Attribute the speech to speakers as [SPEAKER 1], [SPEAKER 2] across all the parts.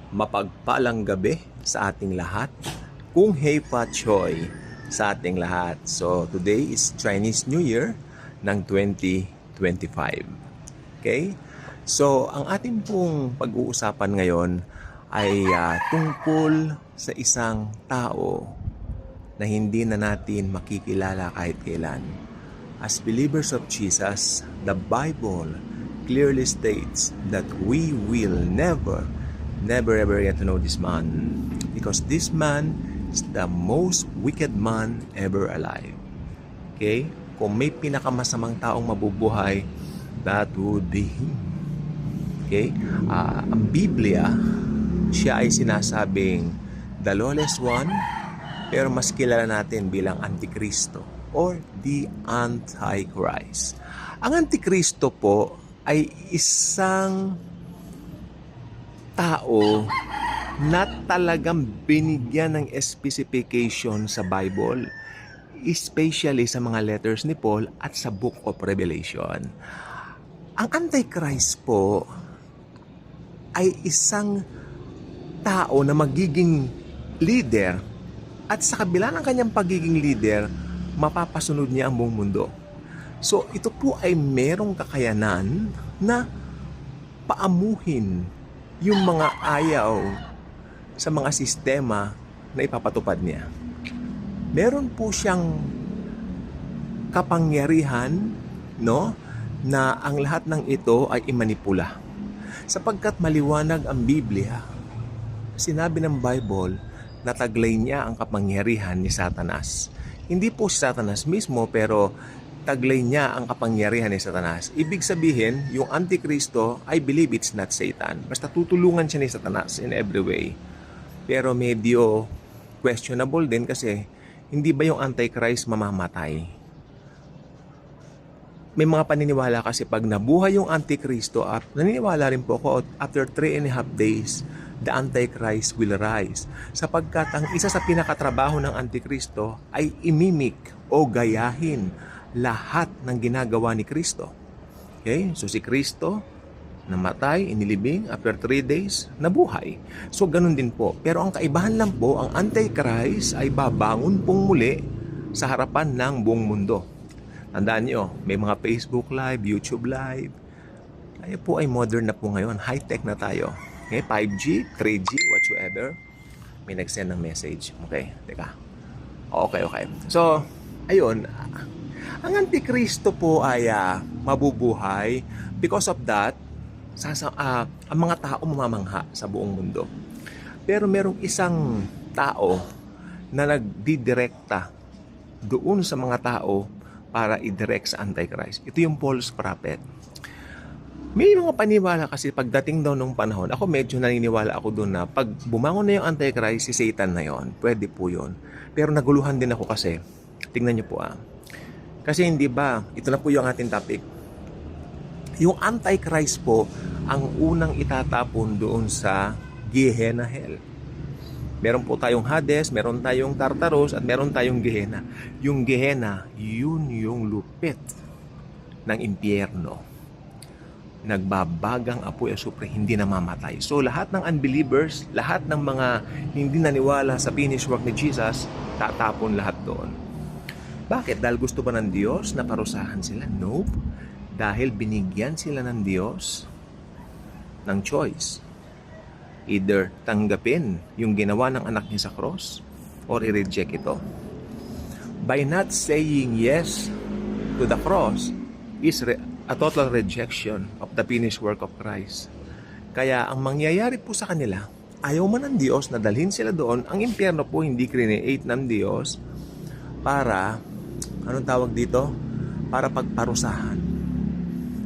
[SPEAKER 1] Mapagpalang gabi sa ating lahat. Kung Hei Pa Choy sa ating lahat. So, today is Chinese New Year ng 2025. Okay? So, ang ating pong pag-uusapan ngayon ay tungkol sa isang tao na hindi na natin makikilala kahit kailan. As believers of Jesus, the Bible clearly states that we will never ever get to know this man, because this man is the most wicked man ever alive. Okay? Kung may pinakamasamang taong mabubuhay, that would be him. Okay? Ang Biblia, siya ay sinasabing the lawless one, pero mas kilala natin bilang Antikristo or the Antichrist. Ang Antikristo po ay isang tao na talagang binigyan ng specification sa Bible, especially sa mga letters ni Paul at sa Book of Revelation. Ang Antichrist po ay isang tao na magiging leader, at sa kabila ng kanyang pagiging leader, mapapasunod niya ang buong mundo. So ito po ay merong kakayanan na paamuhin yung mga ayaw sa mga sistema na ipapatupad niya. Meron po siyang kapangyarihan, no, na ang lahat ng ito ay imanipula. Sapagkat maliwanag ang Biblia, sinabi ng Bible na taglay niya ang kapangyarihan ni Satanas. Hindi po si Satanas mismo, pero taglay niya ang kapangyarihan ni Satanas. Ibig sabihin, yung Antikristo, I believe it's not Satan. Basta tutulungan siya ni Satanas in every way. Pero medyo questionable din kasi hindi ba yung Antichrist mamamatay? May mga paniniwala kasi pag nabuhay yung Antikristo, at naniniwala rin po ako, after 3.5 days, the Antichrist will rise. Sapagkat ang isa sa pinakatrabaho ng Antikristo ay imimik o gayahin lahat ng ginagawa ni Kristo. Okay? So si Kristo namatay, inilibing, after 3 days, nabuhay. So ganun din po. Pero ang kaibahan lang po, ang Antichrist ay babangon pong muli sa harapan ng buong mundo. Tandaan nyo, may mga Facebook Live, YouTube Live. Tayo po ay modern na po ngayon. High-tech na tayo. Okay? 5G, 3G, whatsoever. May nag-send ng message. Okay, teka. Okay. So, ayun. Ang Antikristo po ay mabubuhay. Because of that, ang mga tao mamamangha sa buong mundo. Pero merong isang tao na nagdidirekta doon sa mga tao para i-direct sa Antichrist. Ito yung false prophet. May mga paniwala kasi pagdating daw nung panahon, ako medyo naniniwala ako doon na pag bumangon na yung Antichrist, si Satan na yon. Pwede po yon. Pero naguluhan din ako kasi, tingnan nyo po kasi hindi ba, ito na po yung ating topic. Yung Antichrist po, ang unang itatapon doon sa Gehenna Hell. Meron po tayong Hades, meron tayong Tartarus, at meron tayong Gehenna. Yung Gehenna, yun yung lupit ng impyerno. Nagbabagang apoy asupre, hindi namamatay. So lahat ng unbelievers, lahat ng mga hindi naniwala sa finished work ni Jesus, tatapon lahat doon. Bakit? Dahil gusto ba ng Diyos na parusahan sila? Nope. Dahil binigyan sila ng Diyos ng choice. Either tanggapin yung ginawa ng anak niya sa cross or i-reject ito. By not saying yes to the cross is a total rejection of the finished work of Christ. Kaya ang mangyayari po sa kanila, ayaw man ng Diyos na dalhin sila doon. Ang impyerno po hindi create ng Diyos para, anong tawag dito? Para pagparusahan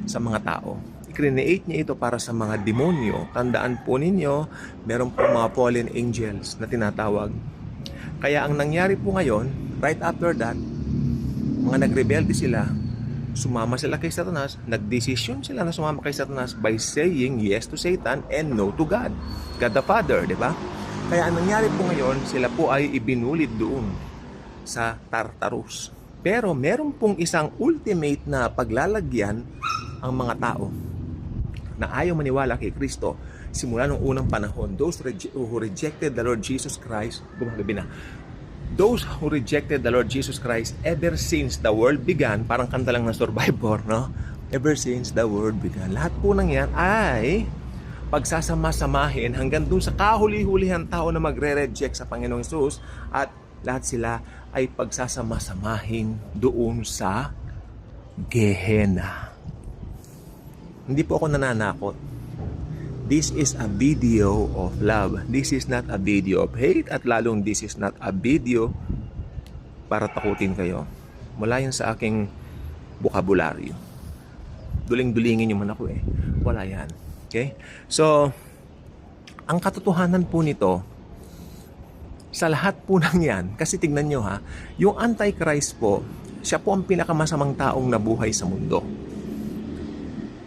[SPEAKER 1] sa mga tao. I-create niya ito para sa mga demonyo. Tandaan po ninyo, meron po mga fallen angels na tinatawag. Kaya ang nangyari po ngayon, right after that, mga nagrebelde sila, sumama sila kay Satanas, nagdesisyon sila na sumama kay Satanas by saying yes to Satan and no to God. God the Father, di ba? Kaya ang nangyari po ngayon, sila po ay ibinulid doon sa Tartarus. Pero meron pong isang ultimate na paglalagyan ang mga tao na ayaw maniwala kay Kristo. simula nung unang panahon. Those who rejected the Lord Jesus Christ, gumagabi na. Those who rejected the Lord Jesus Christ ever since the world began, parang kanta lang ng Survivor, no? Ever since the world began. Lahat po ng yan ay pagsasama-samahin hanggang dun sa kahuli-hulihan tao na magre-reject sa Panginoong Hesus, at lahat sila ay pagsasama-samahin doon sa Gehenna. Hindi po ako nananakot. This is a video of love. This is not a video of hate, at lalong this is not a video para takutin kayo. Wala yan sa aking bokabularyo. Duling-dulingin nyo man ako eh. Wala yan. Okay? So, ang katotohanan po nito, sa lahat po ng yan, kasi tignan nyo ha, yung Antichrist po, siya po ang pinakamasamang taong nabuhay sa mundo.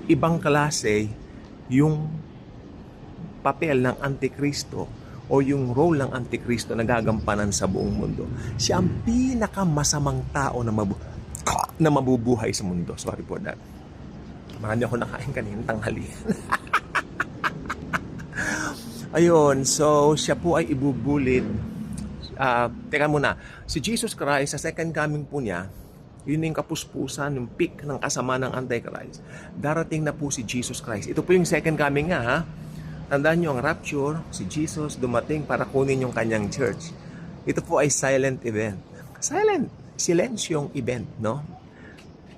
[SPEAKER 1] Ibang klase yung papel ng Antikristo o yung role ng Antikristo na gagampanan sa buong mundo. Siya ang pinakamasamang tao na mabubuhay sa mundo. Sorry for that. Marami ako nakain kanina tanghali. Ayun, so siya po ay ibubulid. Teka muna, si Jesus Christ, sa second coming po niya, yun yung kapuspusan, yung peak ng kasama ng Antichrist. Darating na po si Jesus Christ. Ito po yung second coming niya, ha? Tandaan nyo, ang rapture, si Jesus dumating para kunin yung kanyang church. Ito po ay silent event. Silensyong event, no?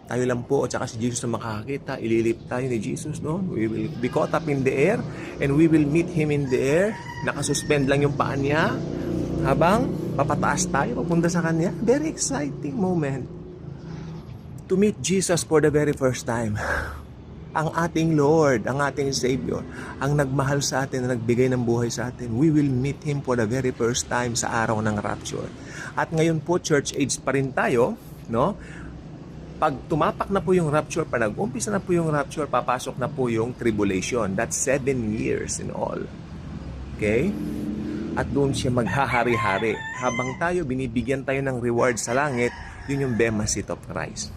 [SPEAKER 1] Tayo lang po, at saka si Jesus na makakakita, ililip tayo ni Jesus, no? We will be caught up in the air, and we will meet Him in the air. Nakasuspend lang yung paa niya, habang papataas tayo, papunta sa Kanya. Very exciting moment to meet Jesus for the very first time. Ang ating Lord, ang ating Savior, ang nagmahal sa atin, na nagbigay ng buhay sa atin. We will meet Him for the very first time sa araw ng rapture. At ngayon po, church age pa rin tayo, no? Pag tumapak na po yung rapture, pag nag-umpisa na po yung rapture, papasok na po yung tribulation. That's 7 years in all. Okay? At doon siya maghahari-hari. Habang tayo, binibigyan tayo ng reward sa langit, yun yung Bema Seat of Christ.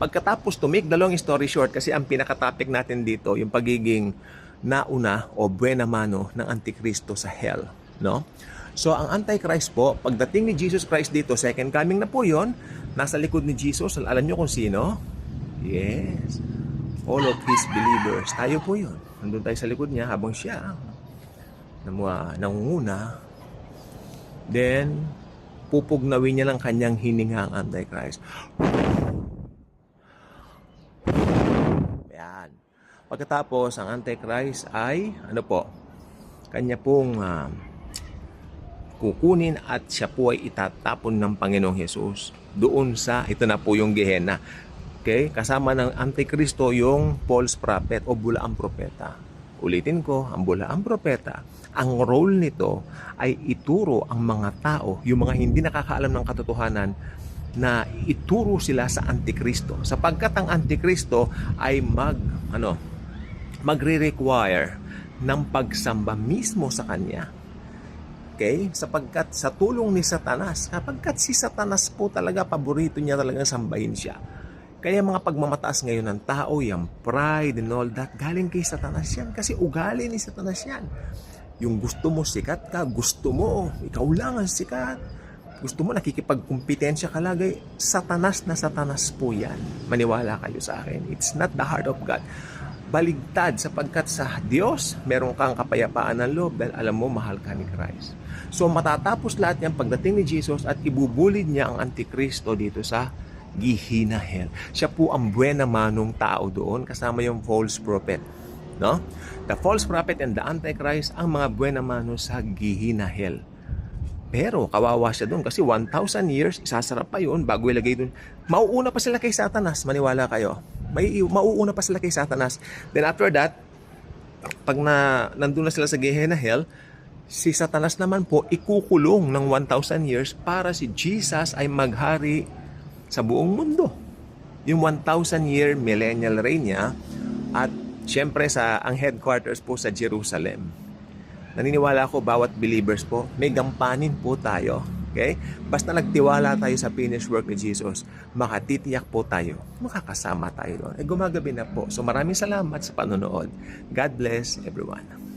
[SPEAKER 1] Pagkatapos, to make the long story short, kasi ang pinaka-topic natin dito, yung pagiging nauna o buena mano ng Antikristo sa hell. No? So, ang Antichrist po, pagdating ni Jesus Christ dito, second coming na po yon, nasa likod ni Jesus, alam nyo kung sino? Yes. All of His believers. Tayo po yun. Nandun tayo sa likod niya habang siya nangunguna. Then, pupugnawin niya ng kanyang hininga ang Antichrist. Ayan. Pagkatapos, ang Antichrist ay, kanya pong kukunin at siya po ay itatapon ng Panginoong Hesus doon sa, ito na po yung Gehenna. Okay? Kasama ng Antikristo yung false prophet o bulaang propeta. Ulitin ko, ang bulaang propeta, ang role nito ay ituro ang mga tao, yung mga hindi nakakaalam ng katotohanan, na ituro sila sa Antikristo. Sapagkat ang Antikristo ay magre-require ng pagsamba mismo sa kanya. Okay? Sapagkat sa tulong ni Satanas, kapagkat si Satanas po talaga, paborito niya talagang sambahin siya. Kaya mga pagmamataas ngayon ng tao, yung pride and all that, galing kay Satanas yan. Kasi ugali ni Satanas yan. Yung gusto mo sikat ka, gusto mo, ikaw lang ang sikat. Gusto mo nakikipagkumpetensya ka lagi. Satanas na Satanas po yan. Maniwala kayo sa akin. It's not the heart of God. Baligtad, sapagkat sa Diyos, meron kang kapayapaan ng loob dahil alam mo, mahal ka ni Christ. So matatapos lahat yan pagdating ni Jesus at ibubulid niya ang Antikristo dito sa Gehenna hell. Siya po ang buena manong tao doon, kasama yung false prophet. No? The false prophet and the Antichrist ang mga buena mano sa Gehenna hell. Pero kawawa siya doon kasi 1,000 years, isasarap pa yun bago ilagay doon. Mauuna pa sila kay Satanas, maniwala kayo. Mauuna pa sila kay Satanas. Then after that, pag nandun na sila sa Gehenna hell, si Satanas naman po ikukulong ng 1,000 years para si Jesus ay maghari sa buong mundo. Yung 1,000 year millennial reign niya, at syempre ang headquarters po sa Jerusalem. Naniniwala ko bawat believers po, may gampanin po tayo Okay? Basta nagtiwala tayo sa finished work ni Jesus, makatitiyak po tayo, makakasama tayo doon. Gumagabi na po. So maraming salamat sa panonood. God bless everyone.